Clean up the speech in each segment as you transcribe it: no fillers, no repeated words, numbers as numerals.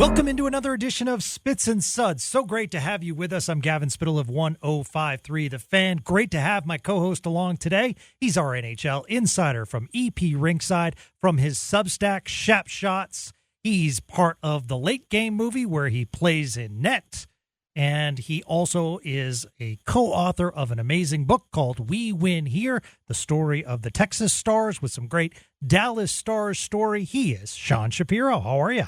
Welcome into another edition of Spits and Suds. So great to have you with us. I'm Gavin Spittle of 1053 The Fan. Great to have my co-host along today. He's our NHL insider from EP Rinkside, from his Substack, Shap Shots. He's part of the Late Game movie where he plays in net. And he also is a co-author of an amazing book called We Win Here, the story of the Texas Stars with some great Dallas Stars story. He is Sean Shapiro. How are you?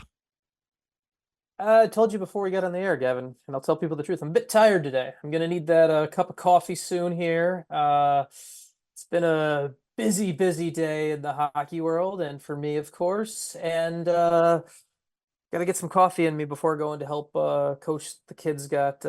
I told you before we got on the air, Gavin, and I'll tell people the truth. I'm a bit tired today. I'm gonna need that cup of coffee soon here. It's been a busy day in the hockey world, and for me, of course. And gotta get some coffee in me before going to help coach the kids. Got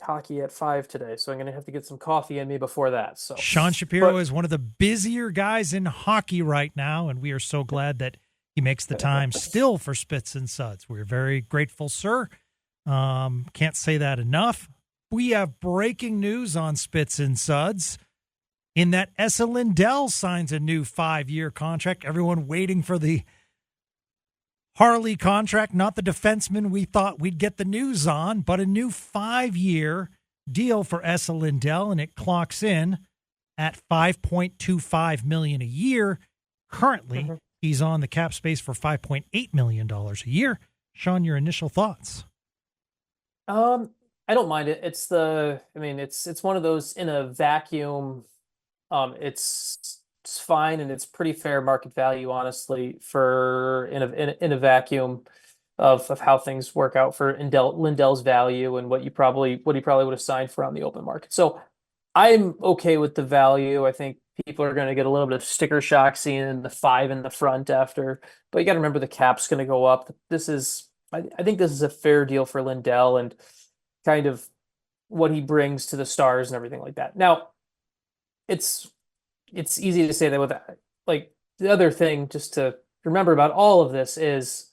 hockey at 5 today, so I'm gonna have to get some coffee in me before that. So Sean Shapiro is one of the busier guys in hockey right now, and we are so glad that he makes the time still for Spits and Suds. We're very grateful, sir. Can't say that enough. We have breaking news on Spits and Suds in that Esa Lindell signs a new 5-year contract. Everyone waiting for the Harley contract, not the defenseman we thought we'd get the news on, but a new 5-year deal for Esa Lindell, and it clocks in at $5.25 million a year. Currently, he's on the cap space for $5.8 million a year. Sean, your initial thoughts? I don't mind it. It's one of those in a vacuum. It's fine, and it's pretty fair market value, honestly, for in a vacuum of how things work out for Lindell's value and what he probably would have signed for on the open market. So I'm okay with the value. I think people are going to get a little bit of sticker shock seeing the 5 in the front after, but you got to remember the cap's going to go up. I think this is a fair deal for Lindell and kind of what he brings to the Stars and everything like that. Now, it's easy to say that with like the other thing just to remember about all of this is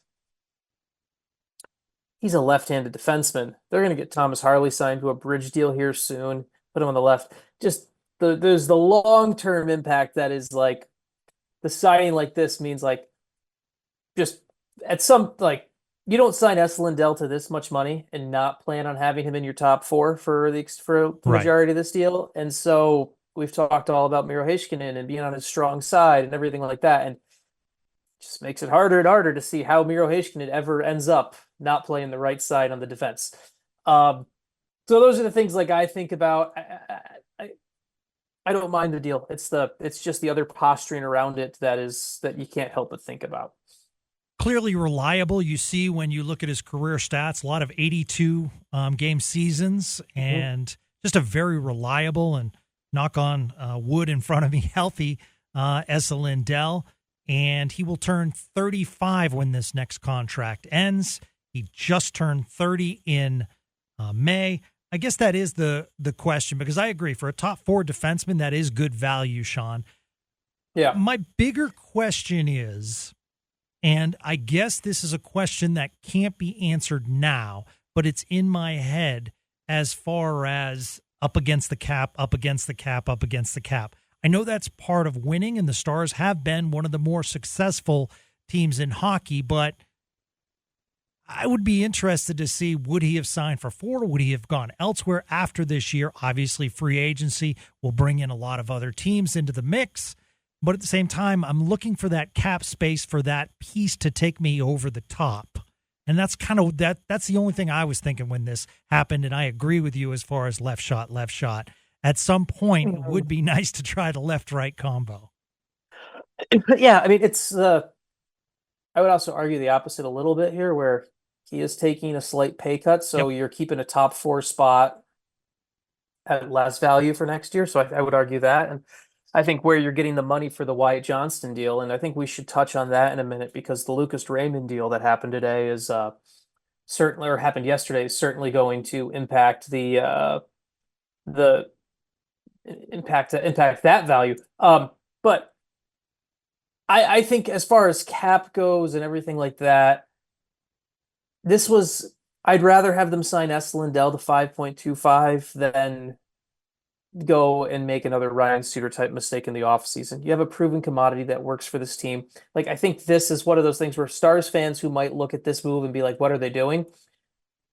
he's a left-handed defenseman. They're going to get Thomas Harley signed to a bridge deal here soon, put him on the left. Just there's the long-term impact that is like the signing like this means like just at some like you don't sign Esa Lindell to this much money and not plan on having him in your top 4 for the majority of this deal. And so we've talked all about Miro Heiskanen and being on his strong side and everything like that, and just makes it harder and harder to see how Miro Heiskanen ever ends up not playing the right side on the defense. So those are the things like I think about. I don't mind the deal. It's just the other posturing around it that you can't help but think about. Clearly reliable. You see when you look at his career stats, a lot of 82 game seasons, and just a very reliable and knock on wood in front of me, healthy Esa Lindell. And he will turn 35 when this next contract ends. He just turned 30 in May. I guess that is the question, because I agree, for a top 4 defenseman, that is good value, Sean. Yeah. My bigger question is, and I guess this is a question that can't be answered now, but it's in my head as far as up against the cap, up against the cap, up against the cap. I know that's part of winning, and the Stars have been one of the more successful teams in hockey, but I would be interested to see, would he have signed for 4? Would he have gone elsewhere after this year? Obviously, free agency will bring in a lot of other teams into the mix. But at the same time, I'm looking for that cap space for that piece to take me over the top. And that's kind of that's the only thing I was thinking when this happened. And I agree with you as far as left shot. At some point, it would be nice to try the left-right combo. Yeah, I mean, I would also argue the opposite a little bit here, where he is taking a slight pay cut, so you're keeping a top 4 spot at less value for next year. So I would argue that. And I think where you're getting the money for the Wyatt Johnston deal, and I think we should touch on that in a minute, because the Lucas Raymond deal that happened today is certainly, or happened yesterday, is certainly going to impact impact that value. But I think as far as cap goes and everything like that, I'd rather have them sign Esa Lindell to 5.25 than go and make another Ryan Suter type mistake in the offseason. You have a proven commodity that works for this team. Like, I think this is one of those things where Stars fans who might look at this move and be like, what are they doing?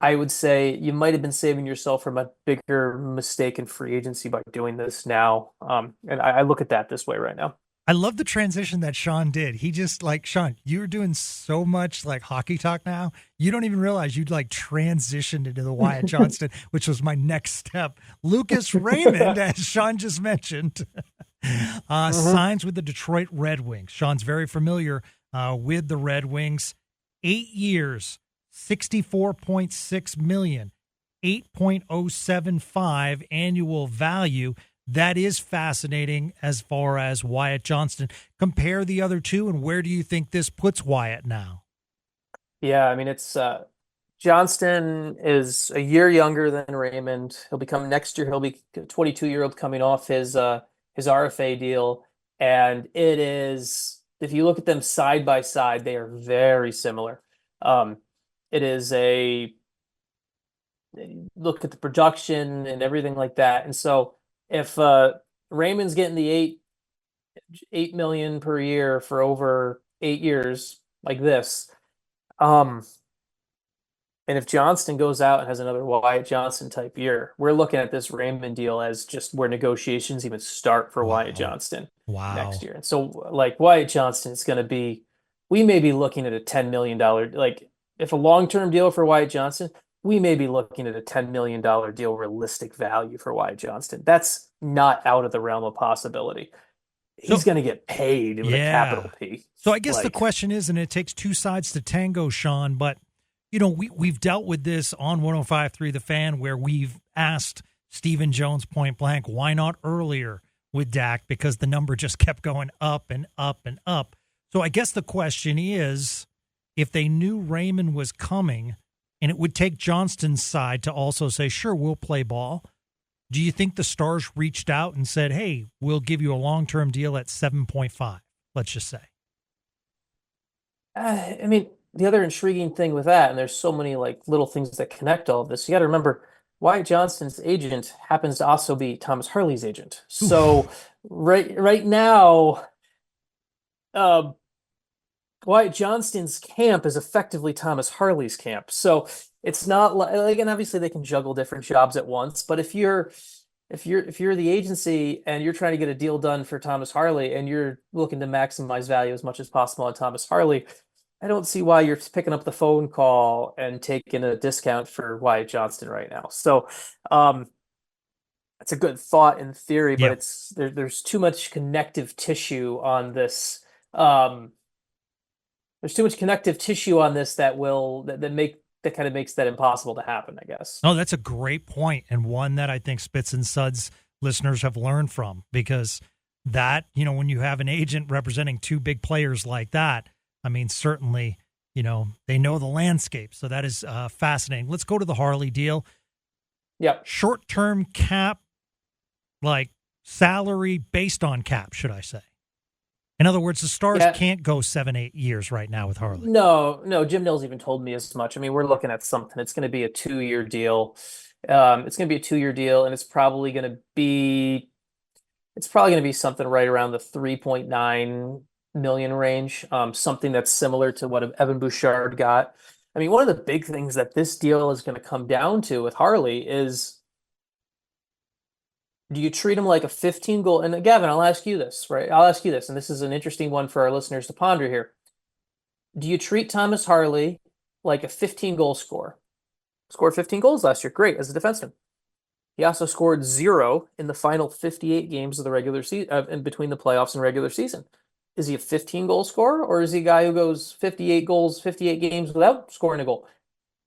I would say you might have been saving yourself from a bigger mistake in free agency by doing this now. And I look at that this way right now. I love the transition that Sean did. He just like, Sean, you're doing so much like hockey talk now. You don't even realize you'd like transitioned into the Wyatt Johnston, which was my next step. Lucas Raymond, as Sean just mentioned, signs with the Detroit Red Wings. Sean's very familiar with the Red Wings. 8 years, $64.6 million, 8.075 annual value. That is fascinating as far as Wyatt Johnston. Compare the other two, and where do you think this puts Wyatt now? Yeah, I mean, it's Johnston is a year younger than Raymond. He'll become next year. He'll be a 22-year-old coming off his RFA deal, and it is, if you look at them side by side, they are very similar. It is a look at the production and everything like that, and so. If Raymond's getting the $8 million per year for over 8 years like this, and if Johnston goes out and has another Wyatt Johnston type year, we're looking at this Raymond deal as just where negotiations even start for Wyatt Johnston next year. And so, like, Wyatt Johnston is going to be, we may be looking at a $10 million, like, if a long-term deal for Wyatt Johnston, we may be looking at a $10 million deal realistic value for Wyatt Johnston. That's not out of the realm of possibility. He's going to get paid with a capital P. So I guess the question is, and it takes two sides to tango, Sean, but, you know, we've dealt with this on 105.3 The Fan where we've asked Stephen Jones point blank, why not earlier with Dak? Because the number just kept going up and up and up. So I guess the question is, if they knew Raymond was coming, and it would take Johnston's side to also say, sure, we'll play ball. Do you think the Stars reached out and said, hey, we'll give you a long-term deal at 7.5, let's just say? I mean, the other intriguing thing with that, and there's so many like little things that connect all of this, you got to remember, Wyatt Johnston's agent happens to also be Thomas Harley's agent. So right now, Wyatt Johnston's camp is effectively Thomas Harley's camp. So it's not like, and obviously they can juggle different jobs at once, but if you're the agency and you're trying to get a deal done for Thomas Harley and you're looking to maximize value as much as possible on Thomas Harley, I don't see why you're picking up the phone call and taking a discount for Wyatt Johnston right now. So it's a good thought in theory, but there's too much connective tissue on this. There's too much connective tissue on this that kind of makes that impossible to happen, I guess. Oh, that's a great point, and one that I think Spits and Suds listeners have learned from, because that, you know, when you have an agent representing two big players like that, I mean, certainly, you know, they know the landscape. So that is fascinating. Let's go to the Harley deal. Yeah. Short-term cap, like salary based on cap, should I say? In other words, the Stars can't go 7-8 years right now with Harley. No. Jim Nill's even told me as much. I mean, we're looking at something. It's going to be a 2-year deal. It's going to be a 2-year deal, and it's probably going to be something right around the 3.9 million range. Something that's similar to what Evan Bouchard got. I mean, one of the big things that this deal is going to come down to with Harley is, do you treat him like a 15-goal? And Gavin, I'll ask you this, right? I'll ask you this, and this is an interesting one for our listeners to ponder here. Do you treat Thomas Harley like a 15-goal scorer? Scored 15 goals last year. Great, as a defenseman. He also scored 0 in the final 58 games of the regular season, in between the playoffs and regular season. Is he a 15-goal scorer, or is he a guy who goes 58 goals, 58 games without scoring a goal?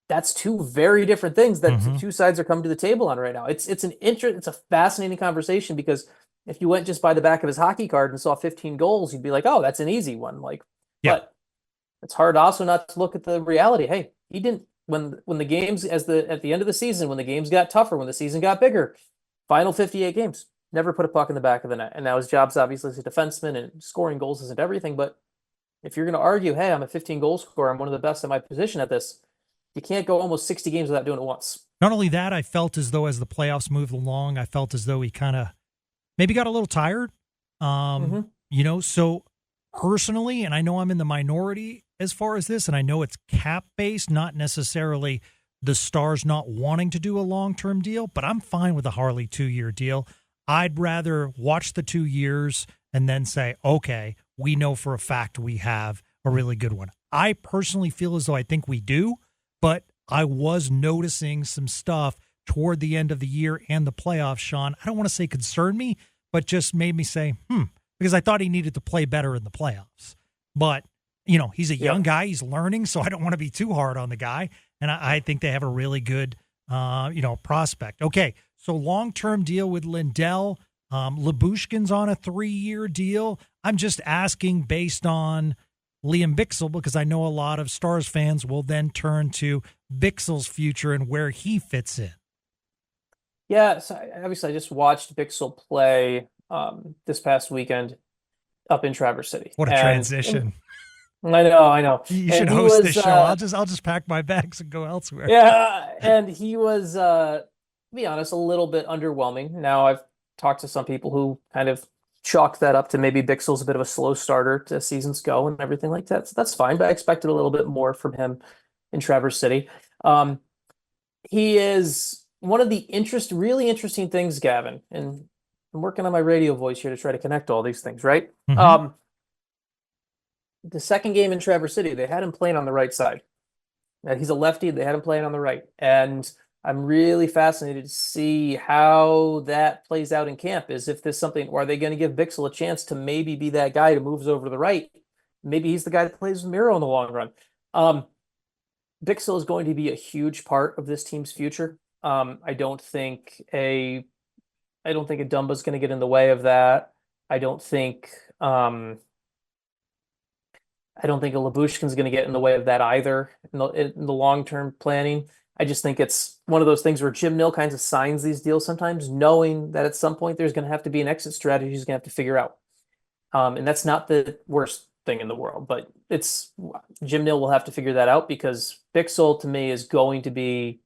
That's two very different things that the two sides are coming to the table on right now. It's a fascinating conversation, because if you went just by the back of his hockey card and saw 15 goals, you'd be like, oh, that's an easy one. But it's hard also not to look at the reality. Hey, he didn't, when the games at the end of the season, when the games got tougher, when the season got bigger, final 58 games, never put a puck in the back of the net. And now his job's obviously as a defenseman, and scoring goals isn't everything. But if you're going to argue, hey, I'm a 15-goal scorer, I'm one of the best at my position at this, you can't go almost 60 games without doing it once. Not only that, I felt as though as the playoffs moved along, I felt as though he kind of maybe got a little tired. So personally, and I know I'm in the minority as far as this, and I know it's cap based, not necessarily the Stars not wanting to do a long-term deal, but I'm fine with a Harley 2-year deal. I'd rather watch the 2 years and then say, okay, we know for a fact we have a really good one. I personally feel as though I think we do, but I was noticing some stuff toward the end of the year and the playoffs, Sean. I don't want to say concerned me, but just made me say, because I thought he needed to play better in the playoffs. But, he's a young guy. He's learning, so I don't want to be too hard on the guy. And I think they have a really good, prospect. Okay, so long-term deal with Lindell. Lyubushkin's on a 3-year deal. I'm just asking based on Liam Bichsel, because I know a lot of Stars fans will then turn to Bichsel's future and where he fits in. Yeah, so obviously I just watched Bichsel play this past weekend up in Traverse City. What a transition. I know. You should host this show. I'll just pack my bags and go elsewhere. Yeah, and he was, to be honest, a little bit underwhelming. Now, I've talked to some people who kind of chalk that up to maybe Bichsel's a bit of a slow starter to seasons go and everything like that. So that's fine, but I expected a little bit more from him in Traverse City. He is one of the really interesting things, Gavin, and I'm working on my radio voice here to try to connect all these things, right? Mm-hmm. The second game in Traverse City, they had him playing on the right side. And he's a lefty. They had him playing on the right. And I'm really fascinated to see how that plays out in camp. Is if there's something, or are they going to give Bichsel a chance to maybe be that guy who moves over to the right? Maybe he's the guy that plays with Miro in the long run. Bichsel is going to be a huge part of this team's future. I don't think a Dumba's going to get in the way of that. I don't think a Lyubushkin's going to get in the way of that either in the long-term planning. I just think it's one of those things where Jim Nill kind of signs these deals sometimes knowing that at some point there's going to have to be an exit strategy he's going to have to figure out. And that's not the worst thing in the world, but Jim Nill will have to figure that out because Bichsel to me is going to be,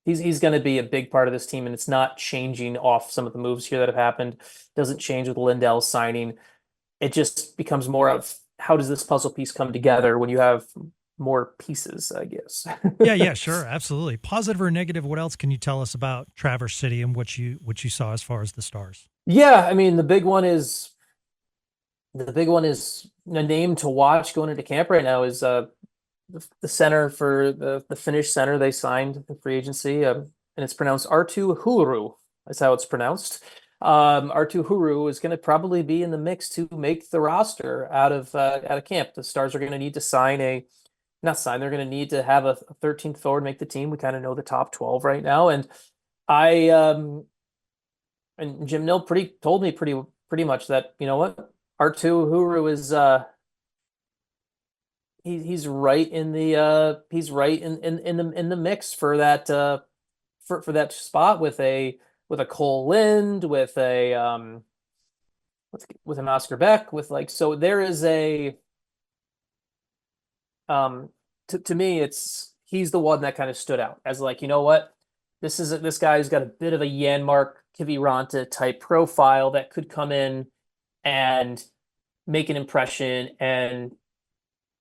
he's going to be a big part of this team, and it's not changing off some of the moves here that have happened. Doesn't change with Lindell signing. It just becomes more of how does this puzzle piece come together when you have more pieces, I guess. Yeah, sure. Absolutely. Positive or negative, what else can you tell us about Traverse City and what you saw as far as the Stars? Yeah, I mean, the big one is a name to watch going into camp right now is the center for the Finnish center they signed in free agency, and it's pronounced Arttu Huru. That's how it's pronounced. Arttu Huru is going to probably be in the mix to make the roster out of camp. The Stars are going to need to they're going to need to have a 13th forward make the team. We kind of know the top 12 right now, and and Jim Nill told me pretty much that, you know what, Arttu Huru is he's right in the mix for that for that spot with a Cole Lind, with an Oscar Beck, so there is a to me he's the one that kind of stood out as you know what, this guy who's got a bit of a Janmark Kiviranta type profile that could come in and make an impression and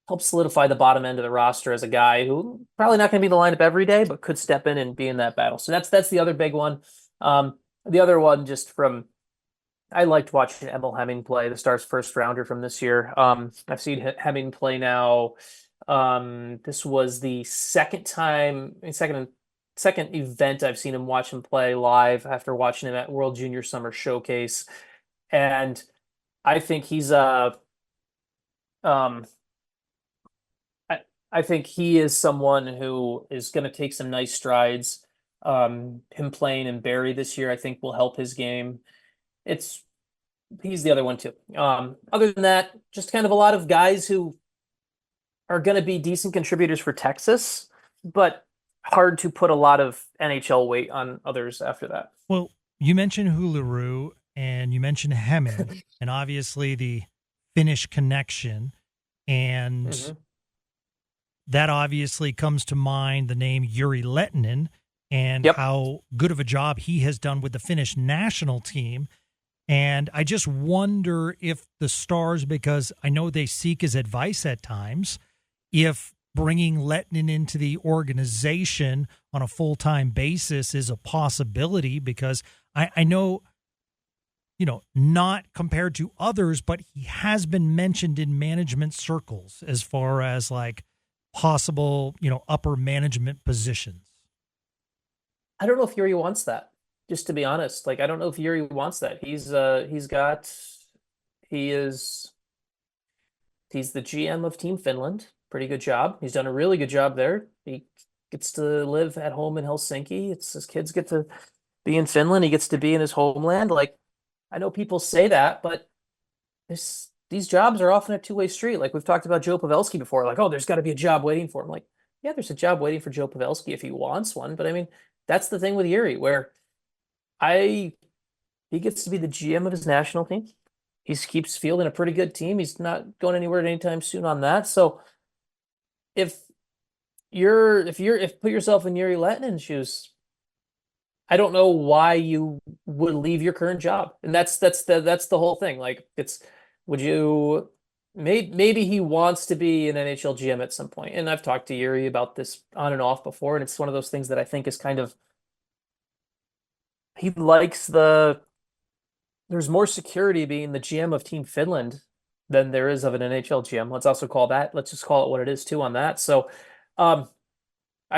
help solidify the bottom end of the roster as a guy who probably not going to be in the lineup every day, but could step in and be in that battle. So that's the other big one. The other one, I liked watching Emil Hemming play, the Stars' first rounder from this year. I've seen Hemming play now. This was the second event I've seen him watch him play live after watching him at World Junior Summer Showcase. And I think he's I think he is someone who is going to take some nice strides. Him playing in Barrie this year, I think, will help his game. He's the other one too. Other than that, just kind of a lot of guys who are going to be decent contributors for Texas, but hard to put a lot of NHL weight on others after that. Well, you mentioned Hulu and you mentioned Hemming, and obviously the Finnish connection, and that obviously comes to mind the name Yuri Lehtinen, and Yep. how good of a job he has done with the Finnish national team. And I just wonder if the Stars, because I know they seek his advice at times, if bringing Lettinen into the organization on a full-time basis is a possibility, because I know, not compared to others, but he has been mentioned in management circles as far as like possible, upper management positions. I don't know if Yuri wants that, just to be honest. Like, I don't know if Yuri wants that. He is he's the GM of Team Finland. Pretty good job. He's done a really good job there. He gets to live at home in Helsinki. It's his kids get to be in Finland. He gets to be in his homeland. Like, I know people say that, but these jobs are often a two-way street. Like we've talked about Joe Pavelski before. Like, oh, there's got to be a job waiting for him. Like, yeah, there's a job waiting for Joe Pavelski if he wants one. But I mean, that's the thing with Yuri, where I he gets to be the GM of his national team. He keeps fielding a pretty good team. He's not going anywhere anytime soon on that. So if put yourself in Yuri Letninen's shoes, I don't know why you would leave your current job. And that's the whole thing. Like would you maybe he wants to be an NHL GM at some point. And I've talked to Yuri about this on and off before, and it's one of those things that I think is kind of he likes there's more security being the GM of Team Finland than there is of an NHL GM. Let's just call it what it is too on that. So I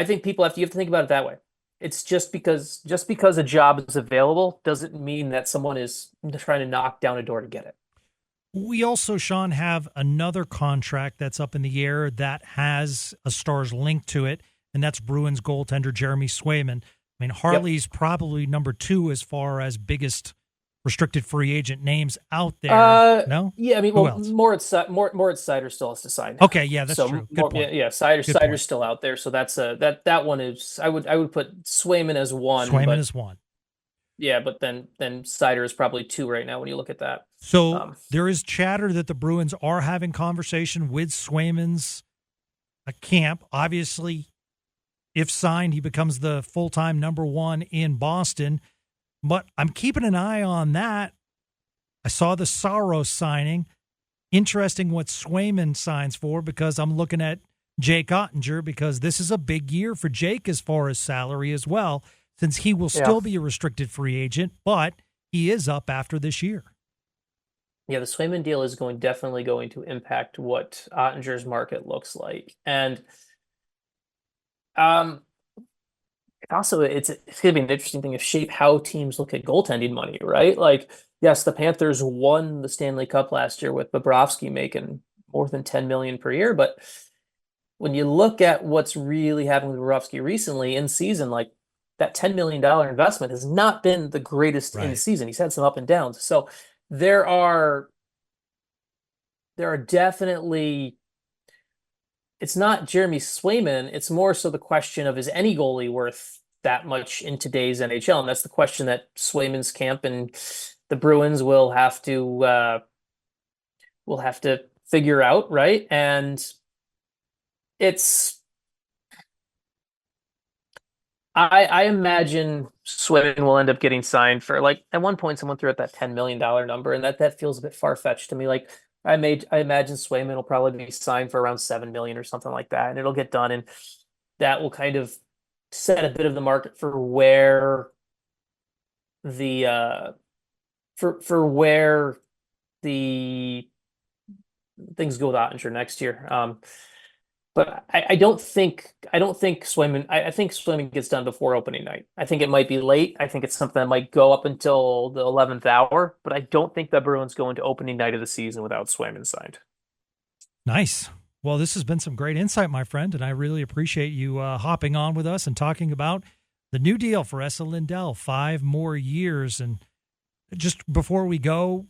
think you have to think about it that way. It's just because a job is available doesn't mean that someone is trying to knock down a door to get it. We also, Sean, have another contract that's up in the air that has a Stars link to it, and that's Bruins goaltender Jeremy Swayman. I mean, Harley's probably number 2 as far as biggest restricted free agent names out there. No? Yeah, I mean, Who else? Moritz Seider still has to sign. Okay, yeah, that's true. Good point. Yeah, Seider's still out there, so that's that one is I would put Swayman as 1. Swayman is 1. Yeah, but then Seider is probably 2 right now when you look at that. So there is chatter that the Bruins are having conversation with Swayman's camp. Obviously, if signed, he becomes the full-time number 1 in Boston. But I'm keeping an eye on that. I saw the Saros signing. Interesting what Swayman signs for, because I'm looking at Jake Oettinger, because this is a big year for Jake as far as salary as well, since he will still be a restricted free agent, but he is up after this year. Yeah, the Swayman deal is definitely going to impact what Oettinger's market looks like. And also, it's going to be an interesting thing to shape how teams look at goaltending money, right? Like, yes, the Panthers won the Stanley Cup last year with Bobrovsky making more than $10 million per year. But when you look at what's really happened with Bobrovsky recently in season, like that $10 million investment has not been the greatest in season. He's had some up and downs. So there are definitely. It's not Jeremy Swayman. It's more so the question of, is any goalie worth that much in today's NHL? And that's the question that Swayman's camp and the Bruins will have to figure out, right? And I imagine Swayman will end up getting signed for, like, at one point someone threw out that $10 million number, and that feels a bit far-fetched to me. Like, I imagine Swayman will probably be signed for around $7 million or something like that, and it'll get done, and that will kind of set a bit of the market for where the where the things go with Oettinger next year. But I don't think Swayman. I think Swayman gets done before opening night. I think it might be late. I think it's something that might go up until the 11th hour. But I don't think the Bruins go into opening night of the season without Swayman signed. Nice. Well, this has been some great insight, my friend, and I really appreciate you hopping on with us and talking about the new deal for Esa Lindell, 5 more years. And just before we go,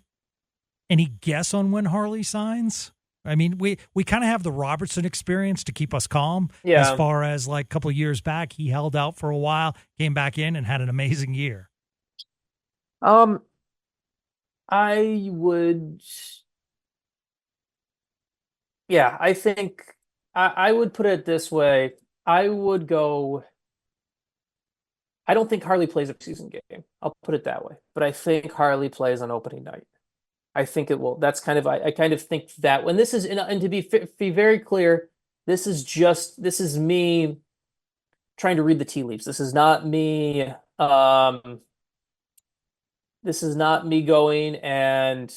any guess on when Harley signs? I mean, we kind of have the Robertson experience to keep us calm. Yeah. As far as like a couple of years back, he held out for a while, came back in and had an amazing year. I would. Yeah, I think I would put it this way. I would go I don't think Harley plays a season game. I'll put it that way. But I think Harley plays on opening night. I think it will. That's kind of I kind of think that when this is and to be very clear, this is me trying to read the tea leaves. This is not me. This is not me going and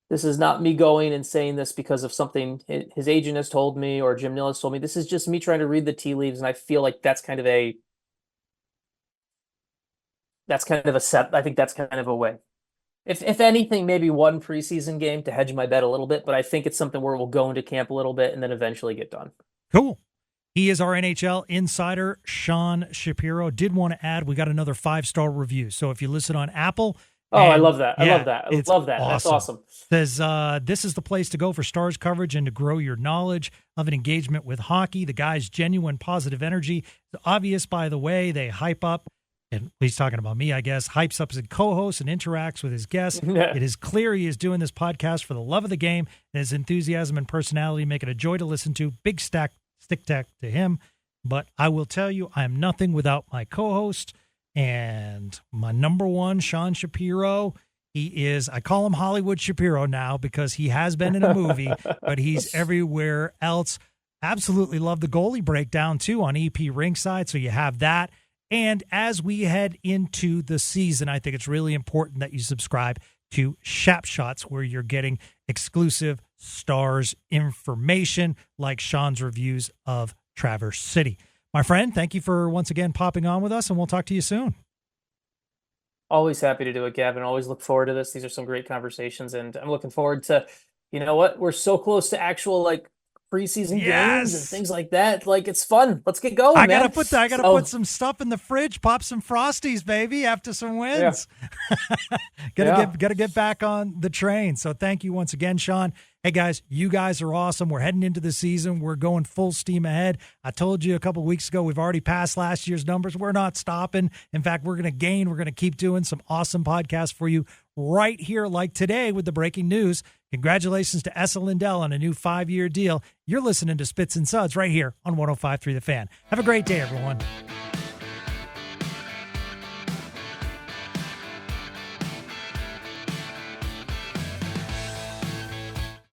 saying this because of something his agent has told me or Jim Nill has told me. This is just me trying to read the tea leaves, and I feel like that's kind of a set. I think that's kind of a way. If anything, maybe one preseason game to hedge my bet a little bit, but I think it's something where we'll go into camp a little bit and then eventually get done. Cool. He is our NHL insider, Sean Shapiro. Did want to add, we got another 5-star review. So if you listen on Apple. I love that. I love that. Awesome. That's awesome. Says, this is the place to go for Stars coverage and to grow your knowledge of an engagement with hockey. The guy's genuine positive energy is obvious by the way they hype up. And he's talking about me, I guess, hypes up his co-host and interacts with his guests. It is clear he is doing this podcast for the love of the game, and his enthusiasm and personality make it a joy to listen to. Big stick tack to him. But I will tell you, I am nothing without my co-host and my number one, Sean Shapiro. He is, I call him Hollywood Shapiro now because he has been in a movie, but he's everywhere else. Absolutely love the goalie breakdown, too, on EP Ringside, so you have that. And as we head into the season, I think it's really important that you subscribe to Shap Shots, where you're getting exclusive Stars information like Sean's reviews of Traverse City. My friend, thank you for once again popping on with us, and we'll talk to you soon. Always happy to do it, Gavin. Always look forward to this. These are some great conversations, and I'm looking forward to, you know what, we're so close to actual preseason games and things like that. It's fun. Let's get going. I gotta put some stuff in the fridge, pop some Frosties, baby, after some wins. Yeah. gotta get back on the train. So thank you once again, Sean. Hey guys, you guys are awesome. We're heading into the season. We're going full steam ahead. I told you a couple of weeks ago, we've already passed last year's numbers. We're not stopping. In fact, we're going to gain. We're going to keep doing some awesome podcasts for you right here, like today with the breaking news. Congratulations to Esa Lindell on a new 5-year deal. You're listening to Spits and Suds right here on 105.3 The Fan. Have a great day, everyone.